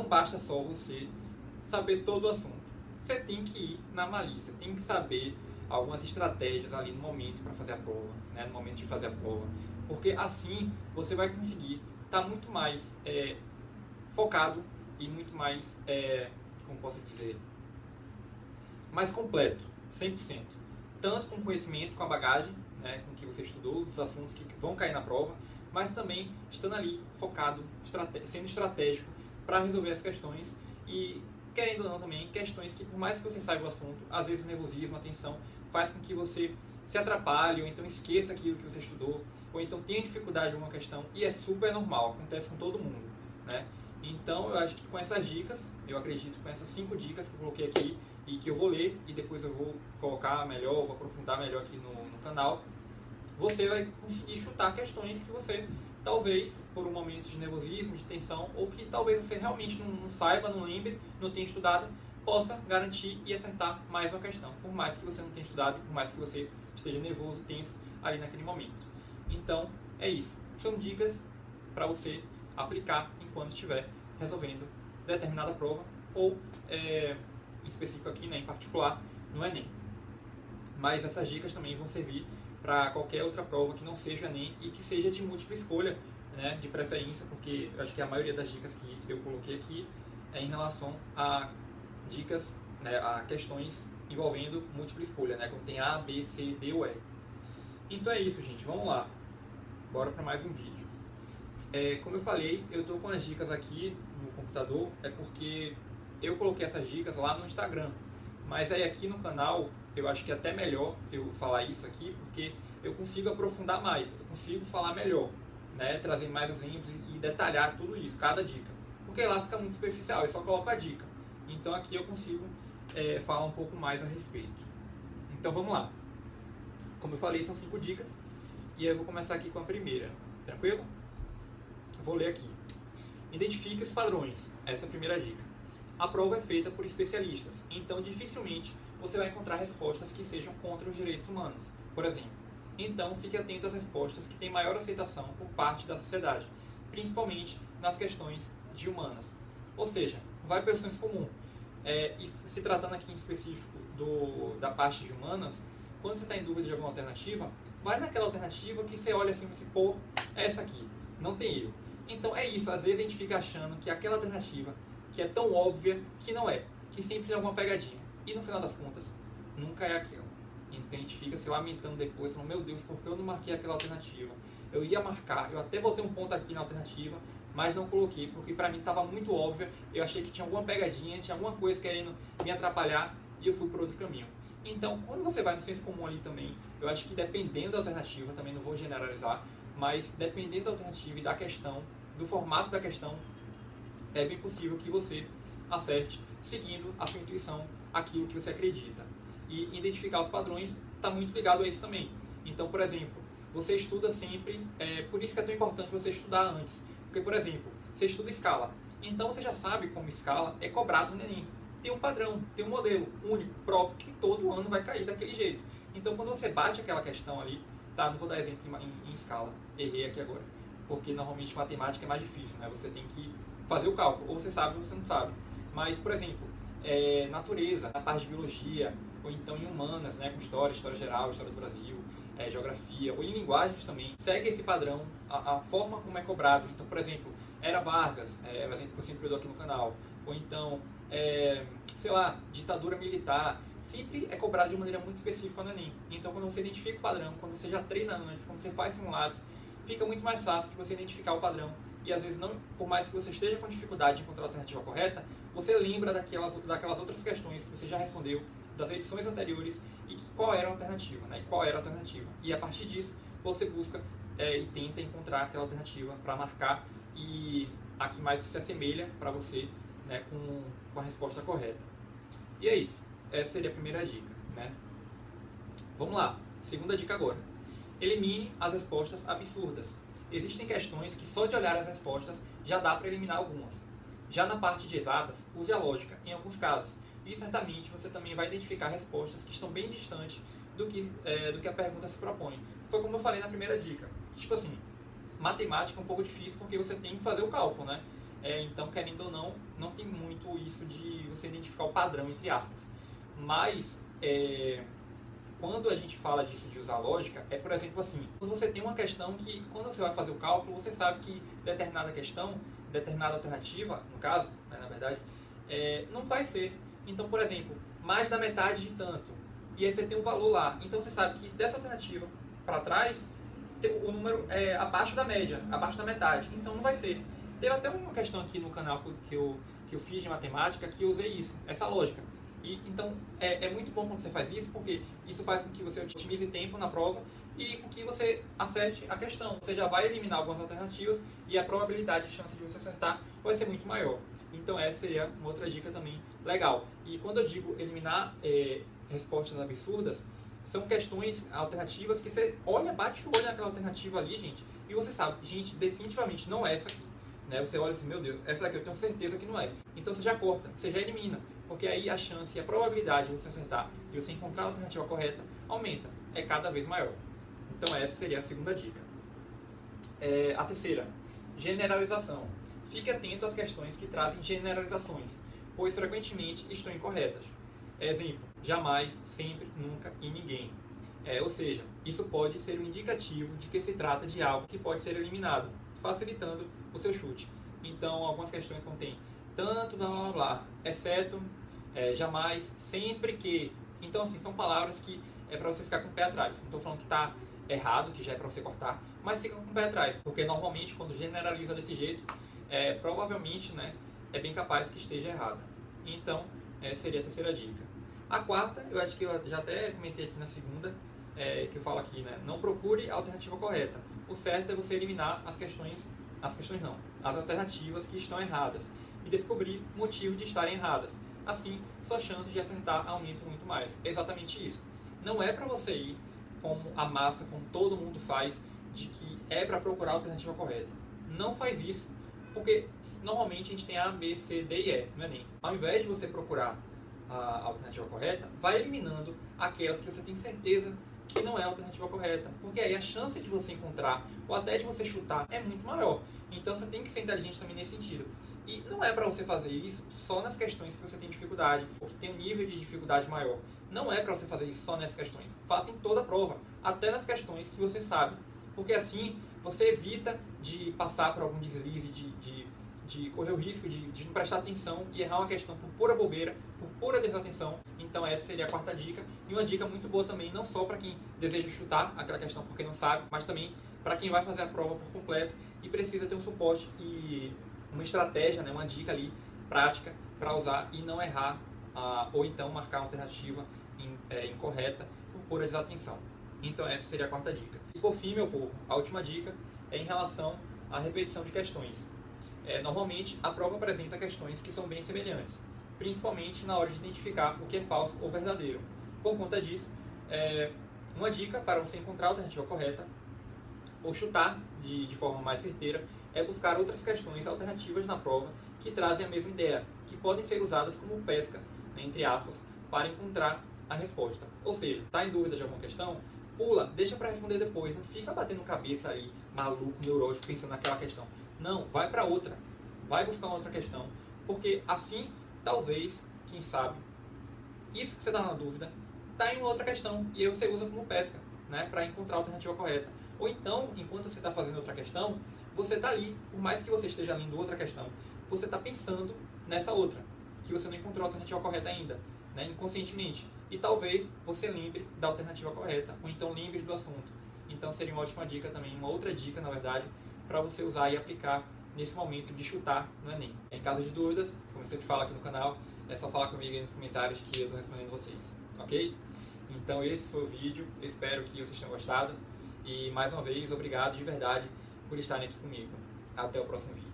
não basta só você saber todo o assunto. Você tem que ir na malícia, tem que saber algumas estratégias ali no momento para fazer a prova, né? No momento de fazer a prova. Porque assim você vai conseguir estar muito mais focado e muito mais, como posso dizer, mais completo, 100%. Tanto com conhecimento, com a bagagem, né, com o que você estudou, dos assuntos que vão cair na prova, mas também estando ali focado, sendo estratégico para resolver as questões e, querendo ou não também, questões que por mais que você saiba o assunto, às vezes o nervosismo, a tensão, faz com que você se atrapalhe, ou então esqueça aquilo que você estudou, ou então tenha dificuldade em alguma questão, e é super normal, acontece com todo mundo, né? Então eu acho que com essas dicas, eu acredito com essas 5 dicas que eu coloquei aqui, e que eu vou ler, e depois eu vou colocar melhor, vou aprofundar melhor aqui no canal, você vai conseguir chutar questões que você, talvez, por um momento de nervosismo, de tensão, ou que talvez você realmente não saiba, não lembre, não tenha estudado, possa garantir e acertar mais uma questão, por mais que você não tenha estudado e por mais que você esteja nervoso, tenso ali naquele momento. Então, é isso. São dicas para você aplicar enquanto estiver resolvendo determinada prova ou, em específico aqui, né, em particular, no Enem. Mas essas dicas também vão servir para qualquer outra prova que não seja Enem e que seja de múltipla escolha, né, de preferência, porque eu acho que a maioria das dicas que eu coloquei aqui é em relação a dicas, né, a questões envolvendo múltipla escolha, né, como tem A, B, C, D ou E. Então é isso, gente. Vamos lá. Bora para mais um vídeo. Como eu falei, eu estou com as dicas aqui no computador, é porque eu coloquei essas dicas lá no Instagram. Mas aí aqui no canal, eu acho que é até melhor eu falar isso aqui, porque eu consigo aprofundar mais, eu consigo falar melhor, né, trazer mais exemplos e detalhar tudo isso, cada dica. Porque lá fica muito superficial, eu só coloco a dica. Então aqui eu consigo falar um pouco mais a respeito. Então vamos lá. Como eu falei, são 5 dicas. E aí eu vou começar aqui com a primeira. Tranquilo? Vou ler aqui. Identifique os padrões. Essa é a primeira dica. A prova é feita por especialistas, então dificilmente você vai encontrar respostas que sejam contra os direitos humanos, por exemplo. Então fique atento às respostas que têm maior aceitação por parte da sociedade, principalmente nas questões de humanas. Ou seja, vai pelo senso comum. E se tratando aqui em específico da parte de humanas, quando você está em dúvida de alguma alternativa, vai naquela alternativa que você olha assim e assim, pô, é essa aqui, não tem erro. Então é isso, às vezes a gente fica achando que aquela alternativa que é tão óbvia que não é, que sempre tem alguma pegadinha. E no final das contas, nunca é aquela. Então a gente fica se lamentando depois, falando, meu Deus, por que eu não marquei aquela alternativa? Eu ia marcar, eu até botei um ponto aqui na alternativa, mas não coloquei, porque para mim estava muito óbvia, eu achei que tinha alguma pegadinha, tinha alguma coisa querendo me atrapalhar, e eu fui por outro caminho. Então, quando você vai no senso comum ali também, eu acho que dependendo da alternativa, também não vou generalizar, mas dependendo da alternativa e da questão, do formato da questão, é bem possível que você acerte seguindo a sua intuição, aquilo que você acredita. E identificar os padrões está muito ligado a isso também. Então, por exemplo, você estuda sempre, por isso que é tão importante você estudar antes. Porque, por exemplo, você estuda escala. Então você já sabe como escala é cobrado no Enem. Tem um padrão, tem um modelo único, próprio, que todo ano vai cair daquele jeito. Então quando você bate aquela questão ali, tá, não vou dar exemplo em escala, errei aqui agora. Porque normalmente matemática é mais difícil, né? Você tem que fazer o cálculo, ou você sabe ou você não sabe. Mas, por exemplo, natureza, na parte de biologia, ou então em humanas, né, com história geral, história do Brasil, geografia, ou em linguagens também, segue esse padrão, a forma como é cobrado. Então, por exemplo, Era Vargas, é o exemplo que eu sempre dou aqui no canal, ou então, sei lá, ditadura militar, sempre é cobrado de maneira muito específica no Enem. Então, quando você identifica o padrão, quando você já treina antes, quando você faz simulados, fica muito mais fácil de você identificar o padrão. E às vezes, não, por mais que você esteja com dificuldade de encontrar a alternativa correta, você lembra daquelas outras questões que você já respondeu, das edições anteriores, e qual era a alternativa, né? E qual era a alternativa. E a partir disso, você busca e tenta encontrar aquela alternativa para marcar e a que mais se assemelha para você, né, com a resposta correta. E é isso. Essa seria a primeira dica, né? Vamos lá. Segunda dica agora. Elimine as respostas absurdas. Existem questões que só de olhar as respostas já dá para eliminar algumas. Já na parte de exatas, use a lógica em alguns casos. E certamente você também vai identificar respostas que estão bem distantes do que a pergunta se propõe. Foi como eu falei na primeira dica. Tipo assim, matemática é um pouco difícil porque você tem que fazer o cálculo, né? Então, querendo ou não, não tem muito isso de você identificar o padrão, entre aspas. Mas, quando a gente fala disso de usar lógica, por exemplo assim, quando você tem uma questão que, quando você vai fazer o cálculo, você sabe que determinada questão, determinada alternativa, no caso, né, na verdade, não vai ser. Então, por exemplo, mais da metade de tanto, e aí você tem um valor lá. Então você sabe que dessa alternativa para trás, o número é abaixo da média, abaixo da metade. Então não vai ser. Teve até uma questão aqui no canal que eu fiz de matemática que eu usei isso, essa lógica. Então é muito bom quando você faz isso, porque isso faz com que você otimize tempo na prova e com que você acerte a questão. Você já vai eliminar algumas alternativas e a probabilidade, a chance de você acertar vai ser muito maior. Então essa seria uma outra dica também legal. E quando eu digo eliminar respostas absurdas, são questões alternativas que você olha, bate o olho naquela alternativa ali, gente, e você sabe, gente, definitivamente não é essa aqui. Né? Você olha assim, meu Deus, essa daqui eu tenho certeza que não é. Então você já corta, você já elimina, porque aí a chance e a probabilidade de você acertar e você encontrar a alternativa correta aumenta, é cada vez maior. Então essa seria a segunda dica. A terceira, generalização. Fique atento às questões que trazem generalizações, pois frequentemente estão incorretas. Exemplo, jamais, sempre, nunca e ninguém. Ou seja, isso pode ser um indicativo de que se trata de algo que pode ser eliminado, facilitando o seu chute. Então, algumas questões contêm tanto, blá blá blá, exceto, jamais, sempre que. Então, assim, são palavras que é para você ficar com o pé atrás. Não estou falando que está errado, que já é para você cortar, mas fica com o pé atrás, porque normalmente quando generaliza desse jeito, provavelmente, né, é bem capaz que esteja errada. Então, seria a terceira dica. A quarta, eu acho que eu já até comentei aqui na segunda, que eu falo aqui, né, não procure a alternativa correta. O certo é você eliminar as alternativas que estão erradas e descobrir o motivo de estarem erradas. Assim, suas chances de acertar aumentam muito mais. É exatamente isso. Não é para você ir como a massa, como todo mundo faz, de que é para procurar a alternativa correta. Não faz isso, porque normalmente a gente tem A, B, C, D e E no Enem. Ao invés de você procurar a alternativa correta, vai eliminando aquelas que você tem certeza que não é a alternativa correta, porque aí a chance de você encontrar ou até de você chutar é muito maior. Então você tem que ser inteligente também nesse sentido. E não é para você fazer isso só nas questões que você tem dificuldade, ou que tem um nível de dificuldade maior. Não é para você fazer isso só nessas questões. Faça em toda a prova, até nas questões que você sabe. Porque assim você evita de passar por algum deslize, de correr o risco de não prestar atenção e errar uma questão por pura bobeira, por pura desatenção. Então essa seria a quarta dica. E uma dica muito boa também, não só para quem deseja chutar aquela questão porque não sabe, mas também para quem vai fazer a prova por completo e precisa ter um suporte e uma estratégia, né, uma dica ali prática para usar e não errar, ou então marcar uma alternativa incorreta por pura desatenção. Então essa seria a quarta dica. E por fim, meu povo, a última dica é em relação à repetição de questões. Normalmente a prova apresenta questões que são bem semelhantes, principalmente na hora de identificar o que é falso ou verdadeiro. Por conta disso, uma dica para você encontrar a alternativa correta ou chutar de forma mais certeira é buscar outras questões alternativas na prova que trazem a mesma ideia, que podem ser usadas como pesca, né, entre aspas, para encontrar a resposta. Ou seja, está em dúvida de alguma questão? Pula, deixa para responder depois, não fica batendo cabeça aí, maluco, neurótico, pensando naquela questão. Não, vai para outra, vai buscar uma outra questão, porque assim, talvez, quem sabe, isso que você está na dúvida, está em outra questão, e aí você usa como pesca, né, para encontrar a alternativa correta. Ou então, enquanto você está fazendo outra questão, você está ali, por mais que você esteja lendo outra questão, você está pensando nessa outra, que você não encontrou a alternativa correta ainda, né, inconscientemente. E talvez você lembre da alternativa correta, ou então lembre do assunto. Então seria uma ótima dica também, uma outra dica, na verdade, para você usar e aplicar nesse momento de chutar no Enem. Em caso de dúvidas, como eu sempre falo aqui no canal, é só falar comigo aí nos comentários que eu estou respondendo vocês, ok? Então esse foi o vídeo, eu espero que vocês tenham gostado. E mais uma vez, obrigado de verdade por estarem aqui comigo. Até o próximo vídeo.